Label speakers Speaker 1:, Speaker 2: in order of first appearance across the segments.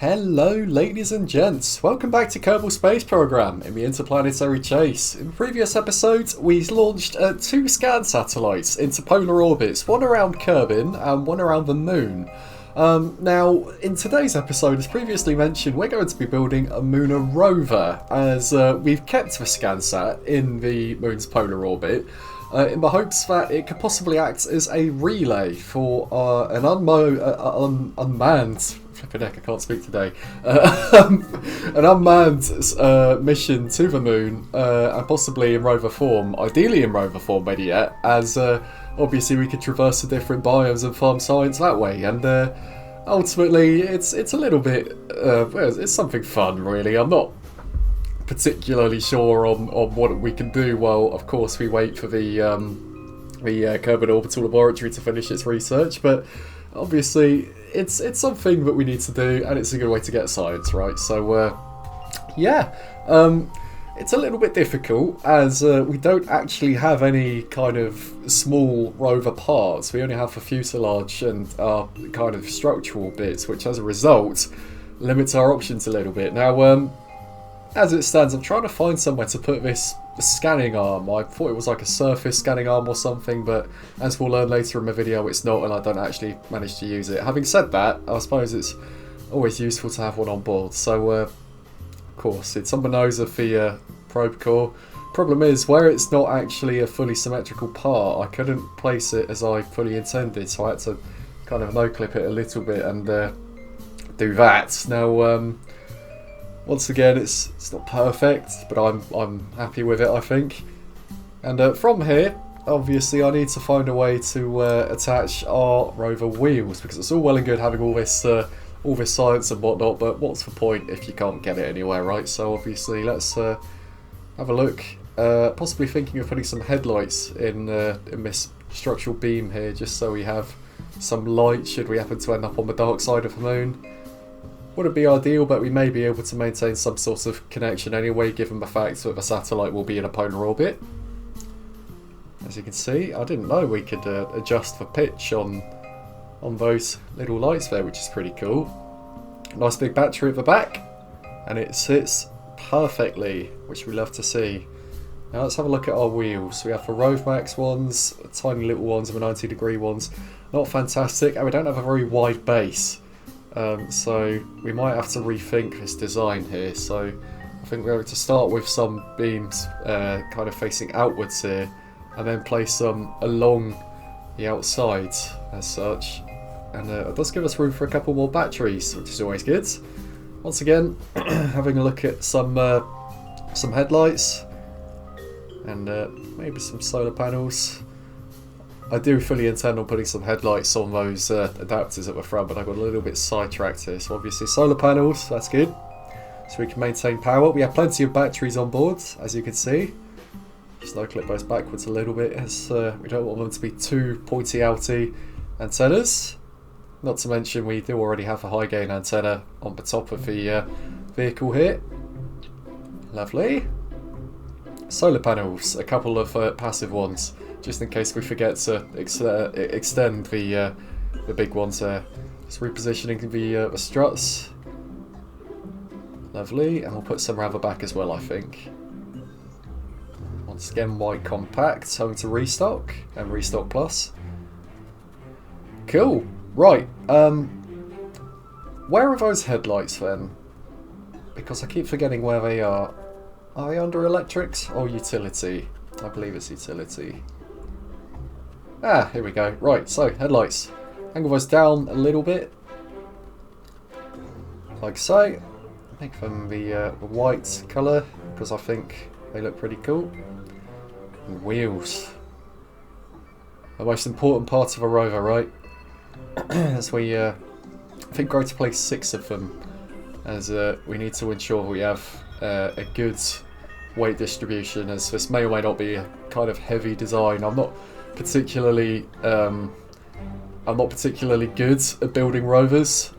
Speaker 1: Hello ladies and gents, welcome back to Kerbal Space Program in the Interplanetary Chase. In previous episodes we launched two scan satellites into polar orbits, one around Kerbin and one around the Moon. Now in today's episode, as previously mentioned, we're going to be building a lunar rover as we've kept the ScanSat in the Moon's polar orbit in the hopes that it could possibly act as a relay for an unmanned flipping heck, I can't speak today. An unmanned mission to the Moon, and possibly in rover form, ideally in rover form, better yet, as obviously we could traverse the different biomes and farm science that way. And ultimately, it's a little bit, well, it's something fun, really. I'm not particularly sure on what we can do while, of course, we wait for the Kerbal Orbital Laboratory to finish its research, but obviously it's something that we need to do, and it's a good way to get science, right? So yeah, it's a little bit difficult as we don't actually have any kind of small rover parts. We only have the fuselage and kind of structural bits, which as a result limits our options a little bit. Now as it stands, I'm trying to find somewhere to put this scanning arm. I thought it was like a surface scanning arm or something, but as we'll learn later in the video, it's not, and I don't actually manage to use it. Having said that, I suppose it's always useful to have one on board. So, of course, it's on the nose of the probe core. Problem is, where it's not actually a fully symmetrical part, I couldn't place it as I fully intended, so I had to kind of no-clip it a little bit and do that. Now, once again, it's not perfect, but I'm happy with it, I think. And from here, obviously, I need to find a way to attach our rover wheels, because it's all well and good having all this science and whatnot, but what's the point if you can't get it anywhere, right? So obviously, let's have a look. Possibly thinking of putting some headlights in this structural beam here, just so we have some light should we happen to end up on the dark side of the Moon. Wouldn't be ideal, but we may be able to maintain some sort of connection anyway, given the fact that the satellite will be in a polar orbit. As you can see, I didn't know we could adjust the pitch on those little lights there, which is pretty cool. Nice big battery at the back, and it sits perfectly, which we love to see. Now let's have a look at our wheels. We have the Rovemax ones, tiny little ones, and the 90-degree ones. Not fantastic, and we don't have a very wide base. So we might have to rethink this design here. So I think we're going to start with some beams kind of facing outwards here, and then place them along the outside as such. And it does give us room for a couple more batteries, which is always good. Once again, having a look at some headlights and maybe some solar panels. I do fully intend on putting some headlights on those adapters at the front, but I got a little bit sidetracked here. So obviously solar panels, that's good. So we can maintain power. We have plenty of batteries on board, as you can see. Just no-clip those backwards a little bit, as we don't want them to be too pointy-outy antennas. Not to mention we do already have a high-gain antenna on the top of the vehicle here. Lovely. Solar panels, a couple of passive ones, just in case we forget to extend the big ones there. Just repositioning the struts. Lovely, and we'll put some around the back as well, I think. Once again, white compact, home to restock and restock plus. Cool. Right. Where are those headlights then? Because I keep forgetting where they are. Are they under electrics or utility? I believe it's utility. Ah, here we go. Right, so headlights. Angle those down a little bit. Like so. Make them the white colour, because I think they look pretty cool. And wheels. The most important part of a rover, right? As we, I think, grow to place 6 of them. As we need to ensure we have a good weight distribution, as this may or may not be a kind of heavy design. I'm not particularly good at building rovers,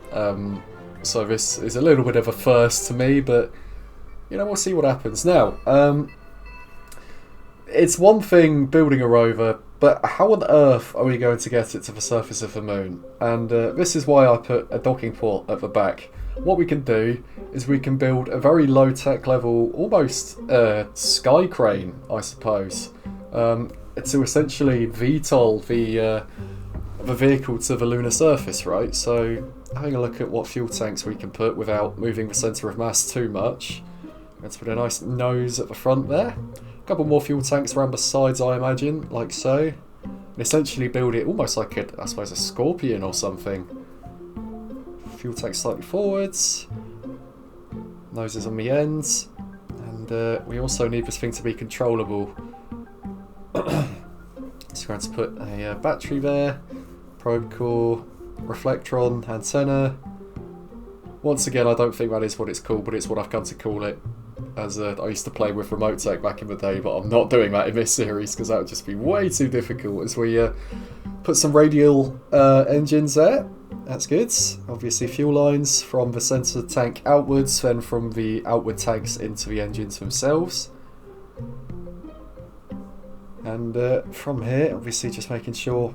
Speaker 1: so this is a little bit of a first to me, but you know, we'll see what happens. Now, it's one thing building a rover, but how on earth are we going to get it to the surface of the Moon? And this is why I put a docking port at the back. what we can do is we can build a very low tech level, almost sky crane, I suppose, to essentially VTOL the vehicle to the lunar surface, right? So having a look at what fuel tanks we can put without moving the centre of mass too much. Let's put a nice nose at the front there. A couple more fuel tanks around the sides, I imagine, like so. And essentially build it almost like I suppose a scorpion or something. Fuel tank slightly forwards. Noses on the ends. And we also need this thing to be controllable. So we're going to put a battery there. Probe core. Reflectron. Antenna. Once again, I don't think that is what it's called, but it's what I've come to call it. As I used to play with remote tech back in the day, but I'm not doing that in this series because that would just be way too difficult. As we put some radial engines there, that's good. Obviously fuel lines from the centre of the tank outwards, then from the outward tanks into the engines themselves. And from here, obviously just making sure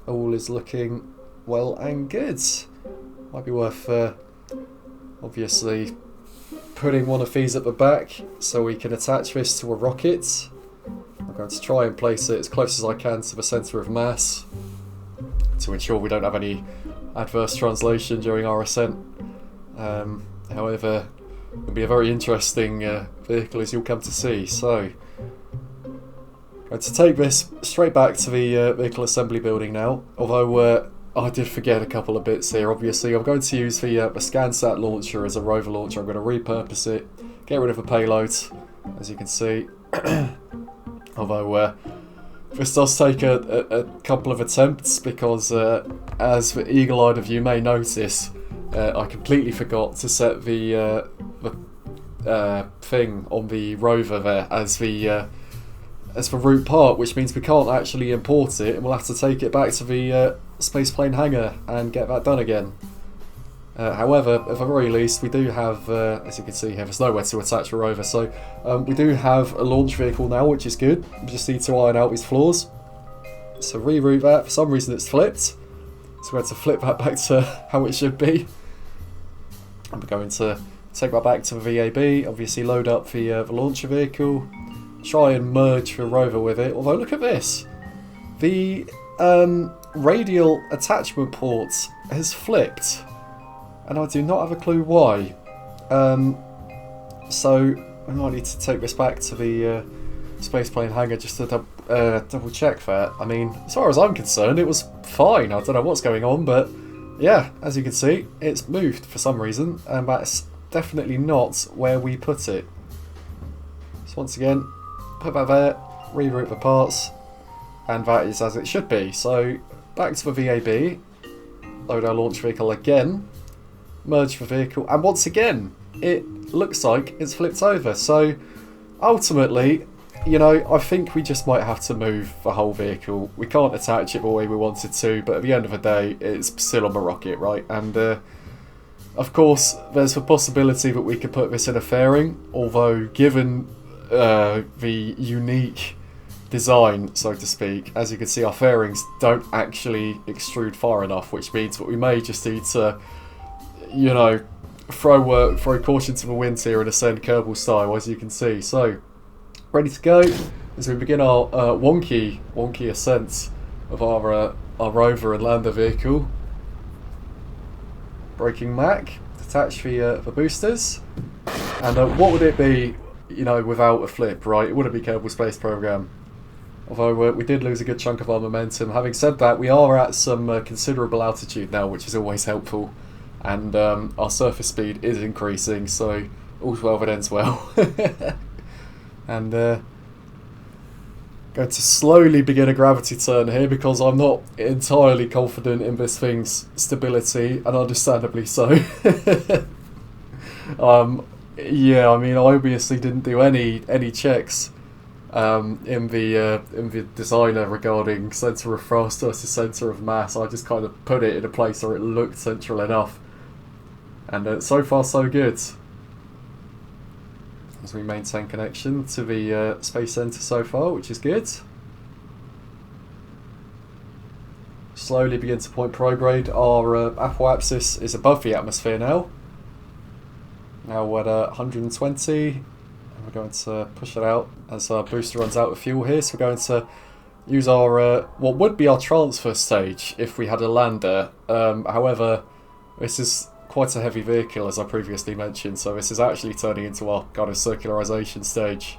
Speaker 1: all is looking well and good. Might be worth obviously putting one of these at the back so we can attach this to a rocket. I'm going to try and place it as close as I can to the centre of mass to ensure we don't have any adverse translation during our ascent. However, it'll be a very interesting vehicle, as you'll come to see. So, I'm going to take this straight back to the vehicle assembly building now, although I did forget a couple of bits here. Obviously, I'm going to use the ScanSat launcher as a rover launcher. I'm going to repurpose it, get rid of the payload, as you can see. Although this does take a couple of attempts because, as the eagle-eyed of you may notice, I completely forgot to set the thing on the rover there as the root part, which means we can't actually import it, and we'll have to take it back to the spaceplane hangar and get that done again. However, at the very least, we do have, as you can see here, there's nowhere to attach a rover, so we do have a launch vehicle now, which is good. We just need to iron out these flaws. So reroute that. For some reason it's flipped, so we have to flip that back to how it should be. And we're going to take that back to the VAB, obviously load up the launcher vehicle, try and merge the rover with it, although look at this. The radial attachment port has flipped, and I do not have a clue why. So I might need to take this back to the spaceplane hangar just to double check that. I mean, as far as I'm concerned, it was fine. I don't know what's going on, but yeah, as you can see, it's moved for some reason, and that's definitely not where we put it. So once again, put that there, reroute the parts, and that is as it should be. So back to the VAB, load our launch vehicle again, merge the vehicle, and once again it looks like it's flipped over. So ultimately, you know, I think we just might have to move the whole vehicle. We can't attach it the way we wanted to, but at the end of the day it's still on the rocket, right? And of course there's the possibility that we could put this in a fairing, although given the unique design, so to speak, as you can see, our fairings don't actually extrude far enough, which means that we may just need to, you know, throw caution to the wind here and ascend Kerbal style, as you can see. So ready to go as we begin our wonky ascent of our rover and lander vehicle. Braking Mac, detach the boosters, and what would it be, you know, without a flip, right? It wouldn't be Kerbal Space Program. Although we did lose a good chunk of our momentum. Having said that, we are at some considerable altitude now, which is always helpful, and our surface speed is increasing, so all's well that ends well. And going to slowly begin a gravity turn here because I'm not entirely confident in this thing's stability, and understandably so. Yeah, I mean, I obviously didn't do any checks in the designer regarding centre of thrust versus centre of mass. I just kind of put it in a place where it looked central enough, and so far so good. As we maintain connection to the space centre so far, which is good. Slowly begin to point prograde. Our apoapsis is above the atmosphere now, Now we're at 120, and we're going to push it out as our booster runs out of fuel here. So we're going to use our what would be our transfer stage if we had a lander. However, this is quite a heavy vehicle, as I previously mentioned, so this is actually turning into our kind of circularization stage.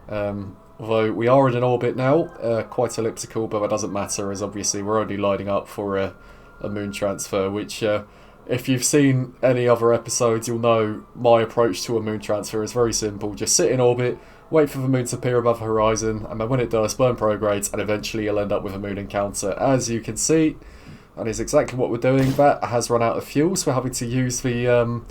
Speaker 1: Although we are in an orbit now, quite elliptical, but that doesn't matter, as obviously we're only lining up for a moon transfer, which if you've seen any other episodes, you'll know my approach to a moon transfer is very simple. Just sit in orbit, wait for the moon to appear above the horizon, and then when it does, burn progrades, and eventually you'll end up with a moon encounter. As you can see, that is exactly what we're doing. That has run out of fuel, so we're having to use the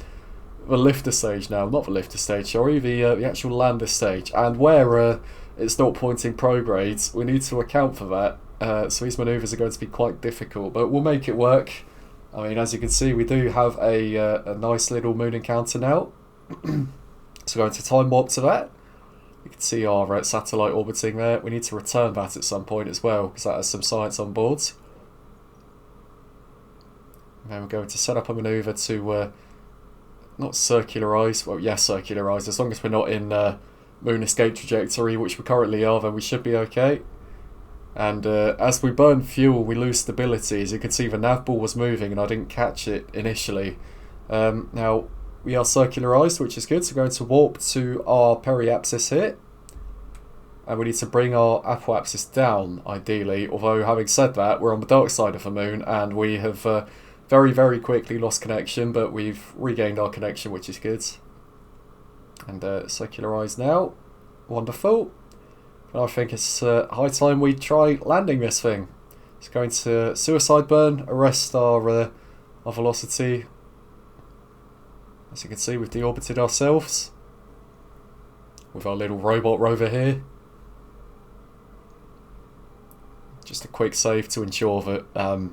Speaker 1: lifter stage now. Not the lifter stage, sorry, the actual lander stage. And where it's not pointing progrades, we need to account for that. So these manoeuvres are going to be quite difficult, but we'll make it work. I mean, as you can see, we do have a nice little moon encounter now. So going to time warp to that. You can see our satellite orbiting there. We need to return that at some point as well, because that has some science on board. And then we're going to set up a manoeuvre to not circularize. Well, yes, circularize. As long as we're not in moon escape trajectory, which we currently are, then we should be okay. And as we burn fuel, we lose stability. As you can see, the nav ball was moving and I didn't catch it initially. Now, we are circularized, which is good. So we're going to warp to our periapsis here. And we need to bring our apoapsis down, ideally. Although, having said that, we're on the dark side of the moon and we have very, very quickly lost connection, but we've regained our connection, which is good. And circularized now. Wonderful. And I think it's high time we try landing this thing. It's going to suicide burn, arrest our velocity. As you can see, we've deorbited ourselves with our little robot rover here. Just a quick save to ensure that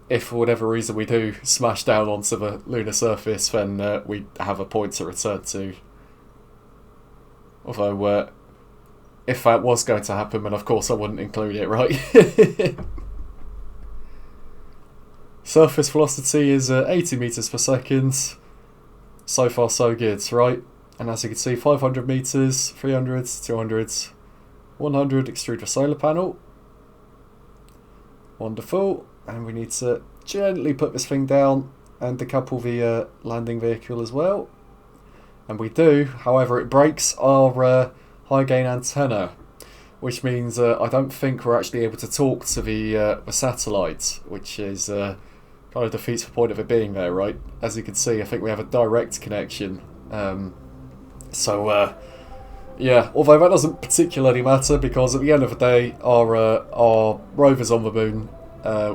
Speaker 1: if for whatever reason we do smash down onto the lunar surface, then we have a point to return to. Although, if that was going to happen, then of course I wouldn't include it, right? Surface velocity is 80 meters per second. So far so good, right? And as you can see, 500 meters, 300, 200, 100, extrude the solar panel. Wonderful. And we need to gently put this thing down and decouple the landing vehicle as well. And we do, however, it breaks our high gain antenna, which means I don't think we're actually able to talk to the satellite, which is kind of defeats the point of it being there, right? As you can see, I think we have a direct connection. Yeah, although that doesn't particularly matter, because at the end of the day, our rover's on the moon.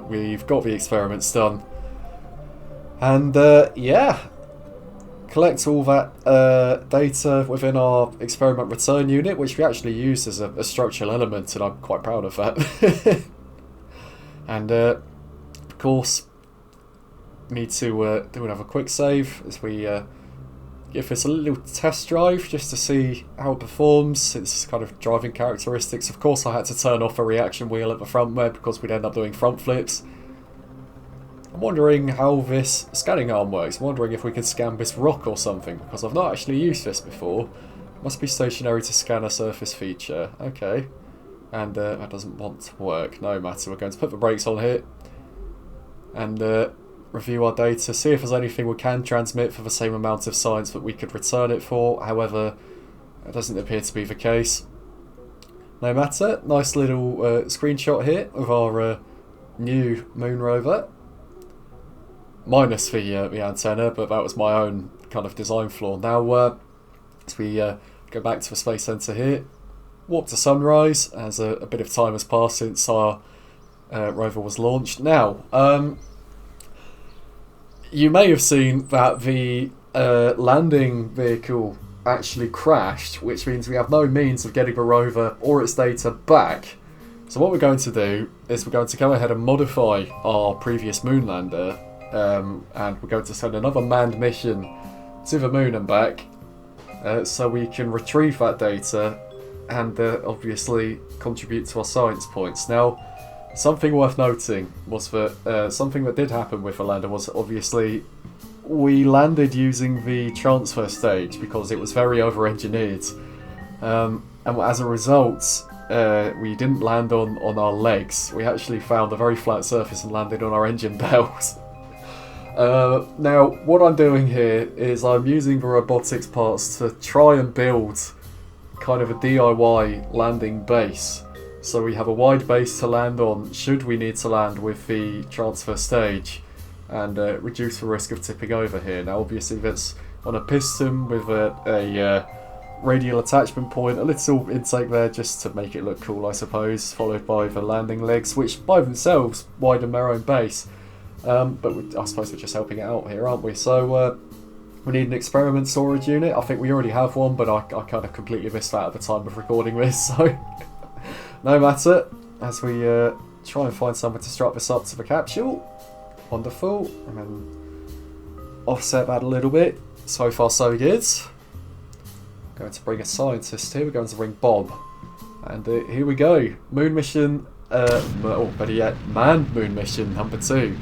Speaker 1: We've got the experiments done, and yeah, collect all that data within our experiment return unit, which we actually used as a structural element, and I'm quite proud of that. And of course, need to do another quick save as we give this a little test drive just to see how it performs. It's kind of driving characteristics. Of course, I had to turn off a reaction wheel at the front there because we'd end up doing front flips. I'm wondering how this scanning arm works. I'm wondering if we can scan this rock or something, because I've not actually used this before. Must be stationary to scan a surface feature. Okay. And that doesn't want to work. No matter. We're going to put the brakes on here and review our data, see if there's anything we can transmit for the same amount of science that we could return it for. However, it doesn't appear to be the case. No matter. Nice little screenshot here of our new moon rover. Minus the antenna, but that was my own kind of design flaw. Now, as we go back to the Space Centre here, warp to sunrise, as a bit of time has passed since our rover was launched. Now, you may have seen that the landing vehicle actually crashed, which means we have no means of getting the rover or its data back. So what we're going to do is we're going to go ahead and modify our previous moon lander, and we're going to send another manned mission to the moon and back, so we can retrieve that data and obviously contribute to our science points. Now, something worth noting was that something that did happen with the lander was obviously we landed using the transfer stage because it was very over-engineered. And as a result, we didn't land on our legs. We actually found a very flat surface and landed on our engine belt. Now, what I'm doing here is I'm using the robotics parts to try and build kind of a DIY landing base. So we have a wide base to land on should we need to land with the transfer stage, and reduce the risk of tipping over here. Now obviously that's on a piston with a radial attachment point, a little intake there just to make it look cool I suppose, followed by the landing legs which by themselves widen their own base. But I suppose we're just helping it out here, aren't we? So we need an experiment storage unit. I think we already have one, but I kind of completely missed that at the time of recording this, so no matter. As we try and find somewhere to strap this up to the capsule. Wonderful. And then offset that a little bit. So far so good. Going to bring a scientist here. We're going to bring Bob. And here we go. Moon mission, or better yet, manned moon mission number 2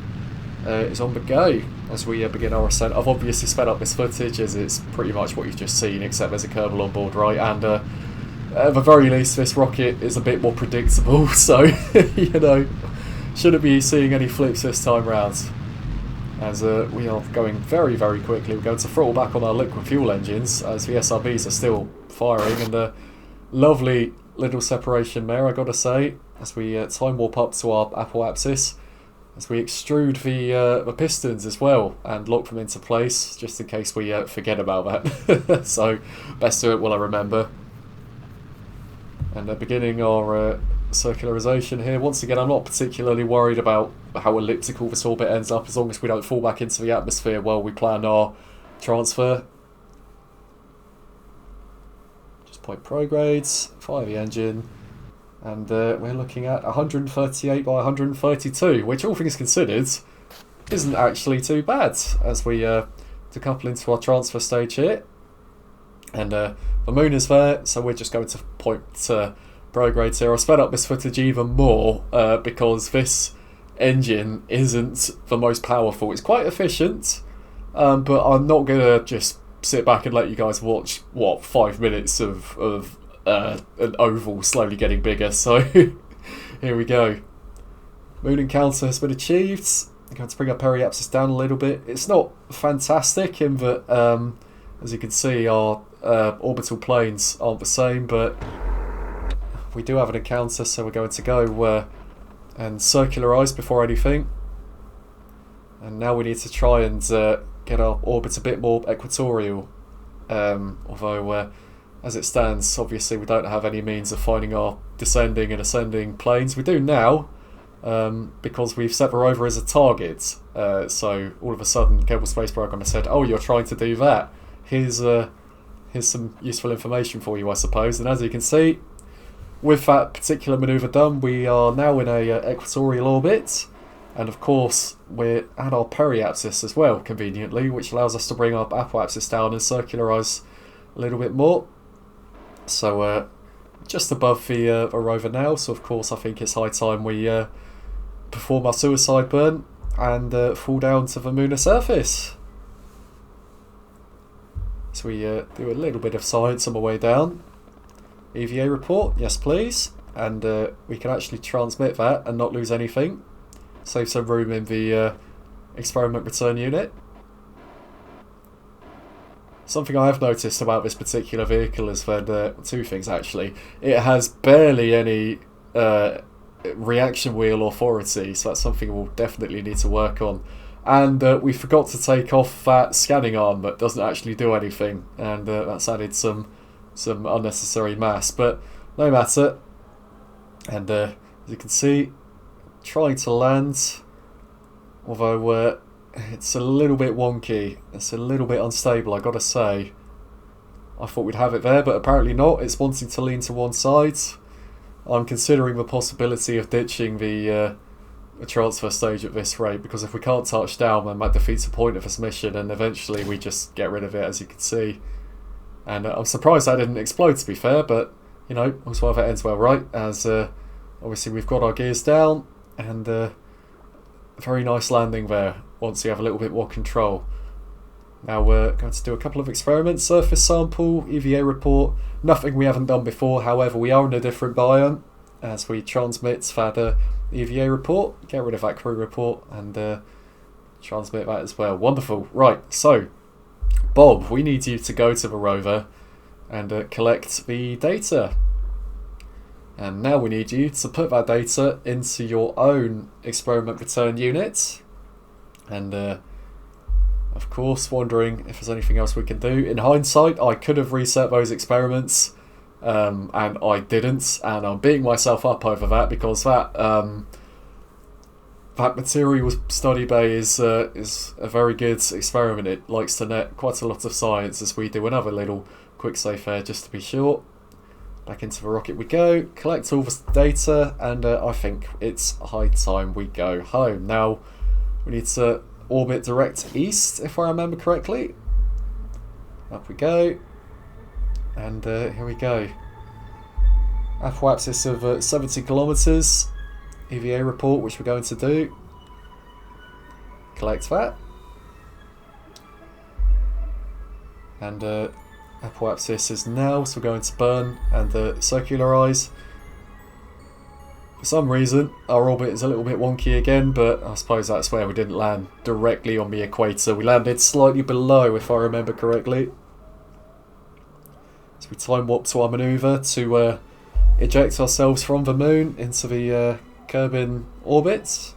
Speaker 1: is on the go as we begin our ascent. I've obviously sped up this footage as it's pretty much what you've just seen, except there's a Kerbal on board, right? And at the very least, this rocket is a bit more predictable, so, you know, shouldn't be seeing any flips this time round. As we are going very, very quickly. We're going to throttle back on our liquid fuel engines as the SRBs are still firing, and a lovely little separation there, I gotta say, as we time warp up to our apoapsis, as we extrude the pistons as well and lock them into place, just in case we forget about that. So, best do it while I remember. And beginning our circularization here. Once again, I'm not particularly worried about how elliptical this orbit ends up, as long as we don't fall back into the atmosphere while we plan our transfer. Just point progrades, fire the engine, and we're looking at 138 by 132, which all things considered isn't actually too bad as we decouple into our transfer stage here. And the moon is there, so we're just going to point progrades here. I've sped up this footage even more because this engine isn't the most powerful. It's quite efficient, but I'm not going to just sit back and let you guys watch, 5 minutes of an oval slowly getting bigger. So here we go. Moon encounter has been achieved. I'm going to bring our periapsis down a little bit. It's not fantastic in that, as you can see, our orbital planes aren't the same, but we do have an encounter, so we're going to go and circularize before anything. And now we need to try and get our orbit a bit more equatorial, although as it stands, obviously we don't have any means of finding our descending and ascending planes. We do now, because we've set the rover as a target, so all of a sudden Kerbal Space Program has said, oh, you're trying to do that, here's some useful information for you, I suppose. And as you can see, with that particular manoeuvre done, we are now in a equatorial orbit, and of course we're at our periapsis as well, conveniently, which allows us to bring our apoapsis down and circularize a little bit more. So just above the rover now, so of course I think it's high time we perform our suicide burn and fall down to the lunar surface. So we do a little bit of science on the way down. EVA report, yes please, and we can actually transmit that and not lose anything. Save some room in the experiment return unit. Something I have noticed about this particular vehicle is that, two things actually. It has barely any reaction wheel authority, so that's something we'll definitely need to work on. And we forgot to take off that scanning arm that doesn't actually do anything, and that's added some unnecessary mass, but no matter. And as you can see, trying to land, although it's a little bit wonky, it's a little bit unstable, I gotta say. I thought we'd have it there, but apparently not. It's wanting to lean to one side. I'm considering the possibility of ditching the transfer stage at this rate, because if we can't touch down, then that defeats the point of this mission, and eventually we just get rid of it, as you can see. And I'm surprised that didn't explode, to be fair, but, you know, also if it ends well, right? As obviously we've got our gears down, and very nice landing there once you have a little bit more control. Now we're going to do a couple of experiments. Surface sample, EVA report. Nothing we haven't done before, however we are in a different biome as we transmit that EVA report. Get rid of that crew report and transmit that as well. Wonderful. Right, so Bob, we need you to go to the rover and collect the data. And now we need you to put that data into your own experiment return unit. And of course, wondering if there's anything else we can do. In hindsight, I could have reset those experiments, and I didn't, and I'm beating myself up over that because that material study bay is a very good experiment. It likes to net quite a lot of science as we do another little quick save there just to be sure. Back into the rocket we go, collect all the data, and I think it's high time we go home. Now, we need to orbit direct east, if I remember correctly. Up we go, and here we go. Apoapsis of 70 kilometers. EVA report, which we're going to do. Collect that. And apoapsis is now, so we're going to burn and circularize. For some reason, our orbit is a little bit wonky again, but I suppose that's where we didn't land directly on the equator. We landed slightly below, if I remember correctly. So we time warp to our maneuver to eject ourselves from the moon into the Kerbal orbit.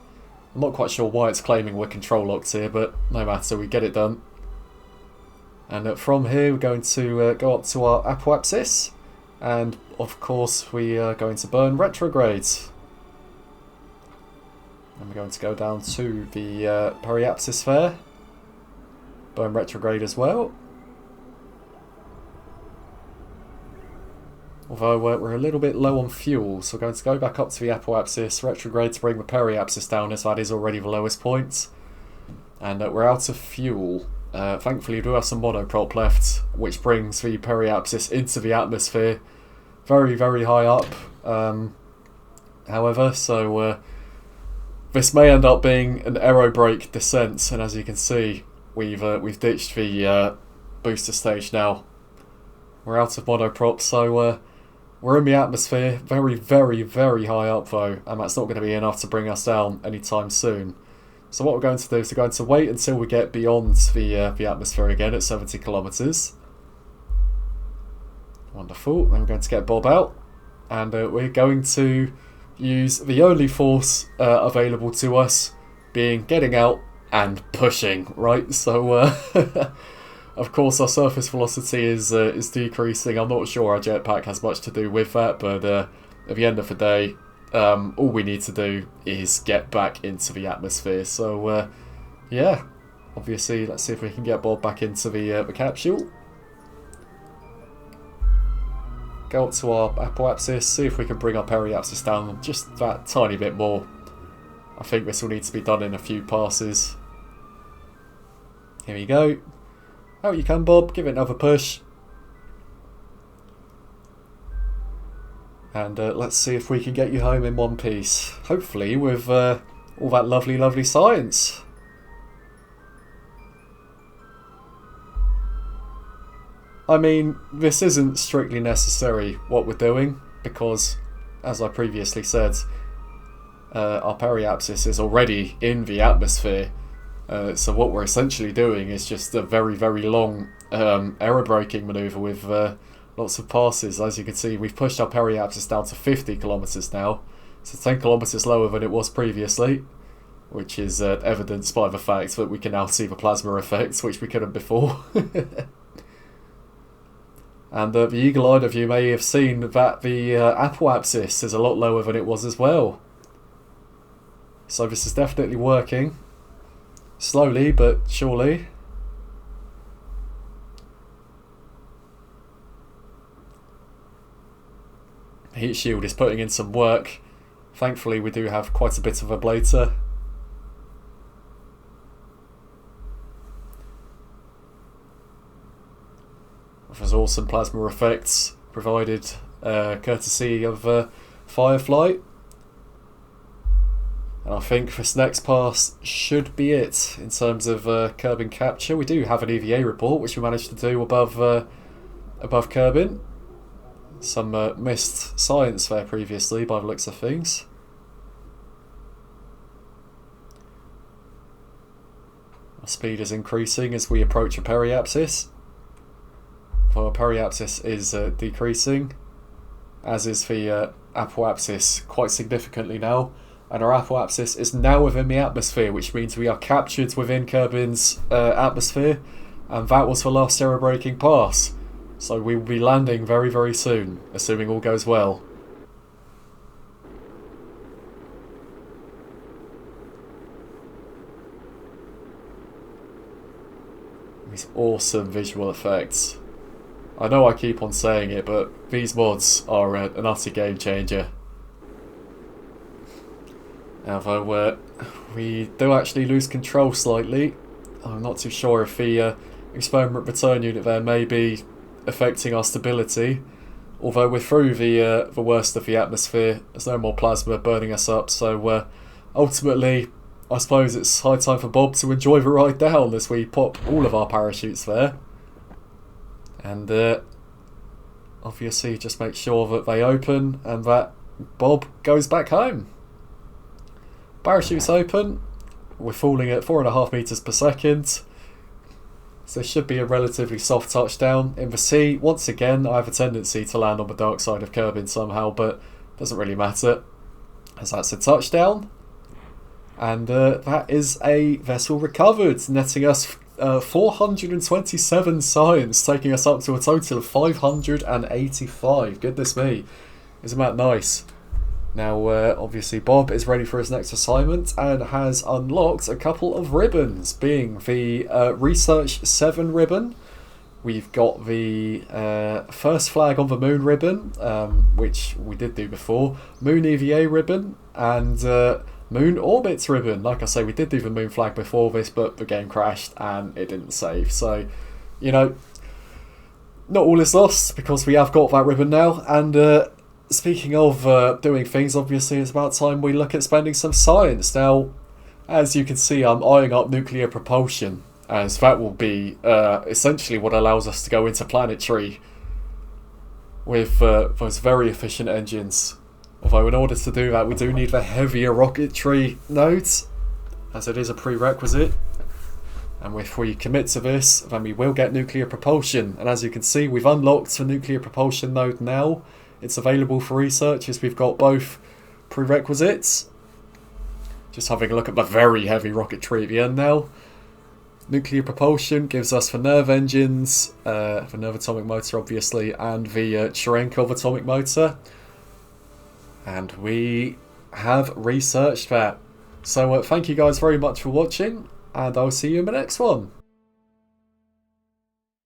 Speaker 1: I'm not quite sure why it's claiming we're control locked here, but no matter, we get it done. And from here we're going to go up to our apoapsis, and of course we are going to burn retrograde. And we're going to go down to the periapsis there, burn retrograde as well. Although we're a little bit low on fuel, so we're going to go back up to the apoapsis, retrograde to bring the periapsis down, as that is already the lowest point. And we're out of fuel. Thankfully we do have some monoprop left, which brings the periapsis into the atmosphere. Very, very high up, however, so this may end up being an aerobrake descent, and as you can see, we've ditched the booster stage now. We're out of monoprop, so we're in the atmosphere, very, very, very high up though, and that's not going to be enough to bring us down anytime soon. So what we're going to do is we're going to wait until we get beyond the atmosphere again at 70 kilometers. Wonderful. Then we're going to get Bob out, and we're going to use the only force available to us, being getting out and pushing. Right. So of course our surface velocity is decreasing. I'm not sure our jetpack has much to do with that, but at the end of the day, all we need to do is get back into the atmosphere. So yeah, obviously let's see if we can get Bob back into the capsule. Go up to our apoapsis, see if we can bring our periapsis down just that tiny bit more. I think this will need to be done in a few passes. Here we go. Out you come, Bob, give it another push. And let's see if we can get you home in one piece. Hopefully with all that lovely, lovely science. I mean, this isn't strictly necessary what we're doing, because, as I previously said, our periapsis is already in the atmosphere. So what we're essentially doing is just a very, very long aerobraking manoeuvre with lots of passes. As you can see, we've pushed our periapsis down to 50 kilometers now, so 10 kilometers lower than it was previously, which is evidenced by the fact that we can now see the plasma effects, which we couldn't before. And the eagle-eyed of you may have seen that the apoapsis is a lot lower than it was as well. So this is definitely working. Slowly but surely. Heat shield is putting in some work. Thankfully we do have quite a bit of a blazer. There's awesome plasma effects provided courtesy of Firefly. And I think this next pass should be it in terms of Kerbin capture. We do have an EVA report, which we managed to do above Kerbin. Some missed science there previously by the looks of things. Our speed is increasing as we approach a periapsis. Our periapsis is decreasing, as is the apoapsis quite significantly now. And our apoapsis is now within the atmosphere, which means we are captured within Kerbin's atmosphere, and that was the last error-breaking pass. So we will be landing very, very soon, assuming all goes well. These awesome visual effects. I know I keep on saying it, but these mods are an utter game changer. Although we do actually lose control slightly. I'm not too sure if the experiment return unit there may be affecting our stability. Although we're through the worst of the atmosphere, there's no more plasma burning us up. So ultimately, I suppose it's high time for Bob to enjoy the ride down as we pop all of our parachutes there. And obviously just make sure that they open and that Bob goes back home. Parachutes open. We're falling at 4.5 meters per second. So this should be a relatively soft touchdown. In the sea, once again, I have a tendency to land on the dark side of Kerbin somehow, but it doesn't really matter, as that's a touchdown. And that is a vessel recovered, netting us 427 science, taking us up to a total of 585. Goodness me, isn't that nice? Now, obviously, Bob is ready for his next assignment and has unlocked a couple of ribbons, being the Research 7 ribbon. We've got the First Flag on the Moon ribbon, which we did do before, Moon EVA ribbon, and Moon Orbits ribbon. Like I say, we did do the Moon Flag before this, but the game crashed and it didn't save. So, you know, not all is lost because we have got that ribbon now. And speaking of doing things, obviously it's about time we look at spending some science. Now, as you can see, I'm eyeing up nuclear propulsion, as that will be essentially what allows us to go interplanetary with those very efficient engines. Although in order to do that, we do need the heavier rocketry nodes, as it is a prerequisite. And if we commit to this, then we will get nuclear propulsion. And as you can see, we've unlocked the nuclear propulsion node now. It's available for research as we've got both prerequisites. Just having a look at the very heavy rocketry at the end now. Nuclear propulsion gives us the Nerve engines, the Nerve atomic motor obviously, and the Cherenkov atomic motor. And we have researched that. So thank you guys very much for watching, and I'll see you in the next one.